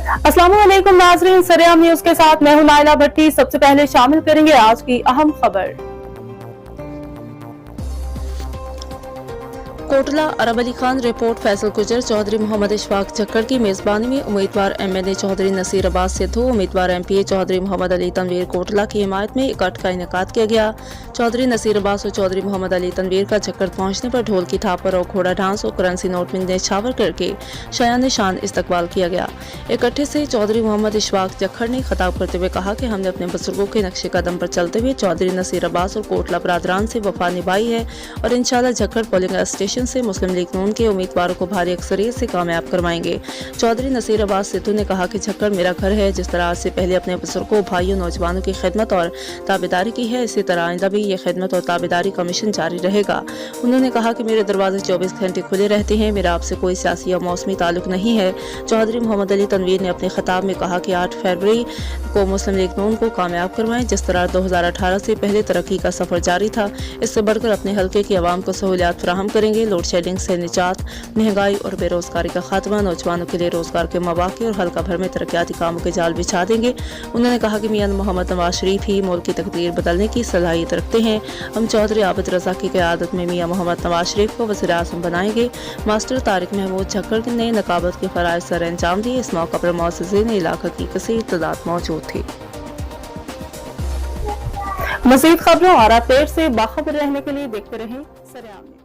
अस्सलाम वालेकुम नाज़रीन, सरेआम न्यूज़ के साथ मैं हूं नाइला भट्टी। सबसे पहले शामिल करेंगे आज की अहम खबर। कोटला अरब अली खान रिपोर्ट फैसल गुजर चौधरी मोहम्मद इशफाक चक्कर की मेजबानी में उम्मीदवार एमएनए चौधरी नसीर अब्बास सिद्धू, उम्मीदवार एमपीए चौधरी मोहम्मद अली तनवीर कोटला की हिमायत में इकट्ठ का इनेकाद किया गया। चौधरी नसीर अब्बास और चौधरी मोहम्मद अली तनवीर का चक्कर पहुंचने पर ढोल की थाप पर और घोड़ा डांस और करेंसी नोट में न्यौछावर करके शायान शान इस्तकबाल किया गया। इकट्ठे से चौधरी मोहम्मद इशफाक चक्कर ने खिताब करते हुए कहा कि हमने अपने बुजुर्गों के नक्शे कदम पर चलते हुए चौधरी नसीर अब्बास और कोटला बरादरान से वफा निभाई है और इंशाल्लाह झक्कड़ पोलिंग स्टेशन से मुस्लिम लीग नून के उम्मीदवारों को भारी अक्सरियत से कामयाब करवाएंगे। चौधरी नसीर अब्बास सिद्धू ने कहा कि झक्कड़ मेरा घर है। जिस तरह आज से पहले अपने बुजुर्गों, भाइयों, नौजवानों की खिदमत और ताबेदारी की है, इसी तरह आइंदा भी ये खिदमत और ताबेदारी का मिशन जारी रहेगा। उन्होंने कहा कि मेरे दरवाजे 24 घंटे खुले रहते हैं, मेरा आपसे कोई सियासी या मौसमी ताल्लुक नहीं है। चौधरी मोहम्मद अली तनवीर ने अपने खिताब में कहा कि 8 फरवरी को मुस्लिम लीग नून को कामयाब करवाएं। जिस तरह 2018 से पहले तरक्की का सफर जारी था, इससे बढ़कर अपने हल्के की आवाम को सहूलियात फराहम करेंगे। लोड शेडिंग से निजात, महंगाई और बेरोजगारी का खात्मा, नौजवानों के लिए रोजगार के मौके और हल्का भर में तरक्याती कामों के जाल बिछा देंगे। उन्होंने कहा कि मियां मोहम्मद नवाज शरीफ ही मुल्क की तकदीर बदलने की सलाहियत रखते हैं। हम चौधरी आबिद रजा की क़यादत में मियां मोहम्मद नवाज शरीफ को वज़ीर आज़म बनाएंगे। मास्टर तारिक महमूद झक्कड़ ने नकाबत के फ़राइज़ सर अंजाम दिए। इस मौका पर मुअज़्ज़िज़ीन इलाका की कसीर तादाद मौजूद थी। मज़ीद खबरों और अपडेट से बाखबर रहने के लिए देखते रहें सरेआम।